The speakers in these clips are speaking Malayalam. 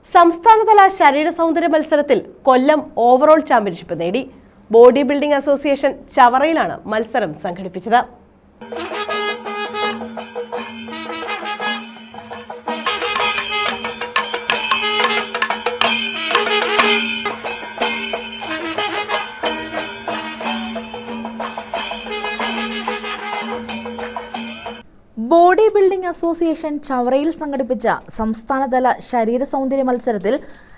സംസ്ഥാനതല ശരീര സൗന്ദര്യ മത്സരത്തിൽ കൊല്ലം ഓവറോൾ ചാമ്പ്യൻഷിപ്പ് നേടി. ബോഡി ബിൽഡിംഗ് അസോസിയേഷൻ ചവറയിലാണ് മത്സരം സംഘടിപ്പിച്ചത്. ബോഡി ബിൽഡിംഗ് അസോസിയേഷൻ ചവറയിൽ സംഘടിപ്പിച്ച സംസ്ഥാനതല ശരീര സൗന്ദര്യ മത്സരത്തിൽ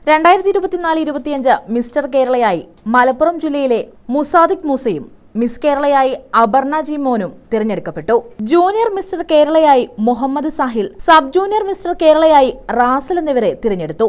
2024-25 മിസ്റ്റർ കേരളയായി മലപ്പുറം ജില്ലയിലെ മുസാദിഖ് മൂസയും മിസ് കേരളയായി അപർണ ജി മോനും തിരഞ്ഞെടുക്കപ്പെട്ടു. ജൂനിയർ മിസ്റ്റർ കേരളയായി Muhammad Sahil, sub junior mister കേരളയായി റാസൽ എന്നിവരെ തിരഞ്ഞെടുത്തു.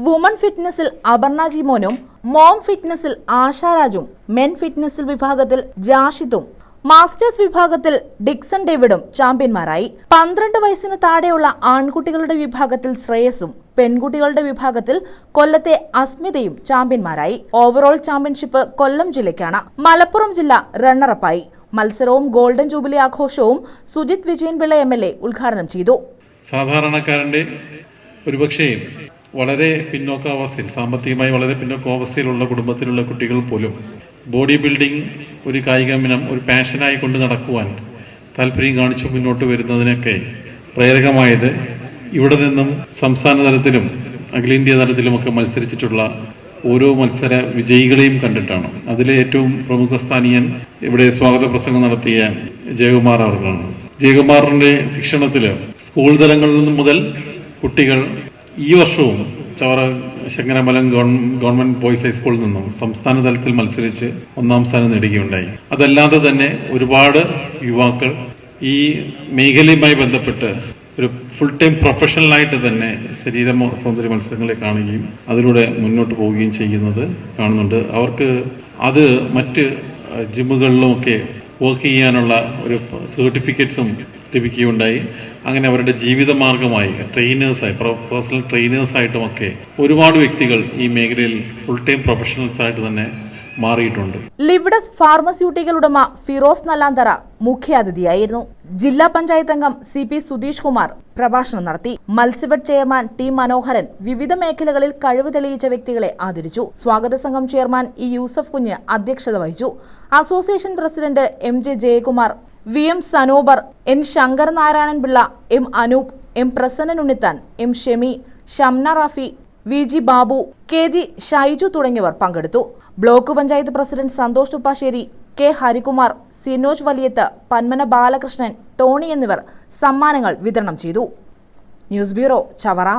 വുമൺ ഫിറ്റ്നസിൽ അപർണ ജി മോനും, മോം ഫിറ്റ്നസിൽ ആശാരാജും, മെൻ ഫിറ്റ്നസിൽ വിഭാഗത്തിൽ ജാഷിദും, മാസ്റ്റേഴ്സ് വിഭാഗത്തിൽ ഡിക്സൺ ഡേവിഡും ചാമ്പ്യന്മാരായി. 12 വയസ്സിന് താഴെയുള്ള ആൺകുട്ടികളുടെ വിഭാഗത്തിൽ ശ്രേയസും, പെൺകുട്ടികളുടെ വിഭാഗത്തിൽ കൊല്ലത്തെ അസ്മിതയും ചാമ്പ്യന്മാരായി. ഓവറോൾ ചാമ്പ്യൻഷിപ്പ് കൊല്ലം ജില്ലയ്ക്കാണ്. മലപ്പുറം ജില്ല റണ്ണറപ്പായി. മത്സരവും ഗോൾഡൻ ജൂബിലി ആഘോഷവും സുജിത് വിജയൻപിള്ള MLA ഉദ്ഘാടനം ചെയ്തു. സാധാരണക്കാരന്റെ ഒരുപക്ഷേ വളരെ പിന്നോക്കാവസ്ഥയിൽ, സാമ്പത്തികമായി വളരെ പിന്നോക്കാവസ്ഥയിലുള്ള കുടുംബത്തിലുള്ള കുട്ടികൾ പോലും ബോഡി ബിൽഡിംഗ് ഒരു കായികമിനം ഒരു പാഷനായി കൊണ്ട് നടക്കുവാൻ താല്പര്യം കാണിച്ചു മുന്നോട്ട് വരുന്നതിനൊക്കെ പ്രേരകമായത് ഇവിടെ നിന്നും സംസ്ഥാന തലത്തിലും അഖിലേന്ത്യാ തലത്തിലുമൊക്കെ മത്സരിച്ചിട്ടുള്ള ഓരോ മത്സര വിജയികളെയും കണ്ടിട്ടാണ്. അതിലെ ഏറ്റവും പ്രമുഖ സ്ഥാനീയൻ ഇവിടെ സ്വാഗത പ്രസംഗം നടത്തിയ ജയകുമാർ അവർക്കാണ്. ജയകുമാറിന്റെ ശിക്ഷണത്തിൽ സ്കൂൾ തലങ്ങളിൽ മുതൽ കുട്ടികൾ ഈ വർഷവും ചവറ ശങ്കരമലം ഗവൺമെന്റ് ബോയ്സ് ഹൈസ്കൂളിൽ നിന്നും സംസ്ഥാന തലത്തിൽ മത്സരിച്ച് 1ാം സ്ഥാനം നേടുകയുണ്ടായി. അതല്ലാതെ തന്നെ ഒരുപാട് യുവാക്കൾ ഈ മേഖലയുമായി ബന്ധപ്പെട്ട് ഒരു ഫുൾ ടൈം പ്രൊഫഷണലായിട്ട് തന്നെ ശരീര സൗന്ദര്യ മത്സരങ്ങളെ കാണുകയും അതിലൂടെ മുന്നോട്ട് പോവുകയും ചെയ്യുന്നത് കാണുന്നുണ്ട്. അവർക്ക് അത് മറ്റ് ജിമ്മുകളിലുമൊക്കെ വർക്ക് ചെയ്യാനുള്ള ഒരു സർട്ടിഫിക്കറ്റ്സും ലഭിക്കുകയുണ്ടായി. അങ്ങനെ അവരുടെ ജീവിത മാർഗമായി ട്രെയിനേഴ്സായി, പേഴ്സണൽ ട്രെയിനേഴ്സായിട്ടുമൊക്കെ ഒരുപാട് വ്യക്തികൾ ഈ മേഖലയിൽ ഫുൾ ടൈം പ്രൊഫഷണൽസ് ആയിട്ട് തന്നെ മാറിയിട്ടുണ്ട്. ലിവിഡസ് ഫാർമസ്യൂട്ടിക്കൽ ഉടമ ഫിറോസ് നല്ലാന്തറ മുഖ്യാതിഥിയായിരുന്നു. ജില്ലാ പഞ്ചായത്ത് അംഗം CP സുധീഷ് കുമാർ പ്രഭാഷണം നടത്തി. മത്സ്യഫെഡ് ചെയർമാൻ T മനോഹരൻ വിവിധ മേഖലകളിൽ കഴിവ് തെളിയിച്ച വ്യക്തികളെ ആദരിച്ചു. സ്വാഗത സംഘം ചെയർമാൻ E യൂസഫ് കുഞ്ഞ് അധ്യക്ഷത വഹിച്ചു. Association president MJ Jayakumar, VM Sanobar, N Sankaranarayanan Pillai, M Anoop, M Prasannan Unnithan, M Shemi, Shamna Rafi, VG Babu, KG Shaiju തുടങ്ങിയവർ പങ്കെടുത്തു. Block panchayat president Santhosh Thuppassery, K Harikumar, Sinoj Valiyath, Panmana Balakrishnan, Tony എന്നിവർ സമ്മാനങ്ങൾ വിതരണം ചെയ്തു. News bureau, Chavara.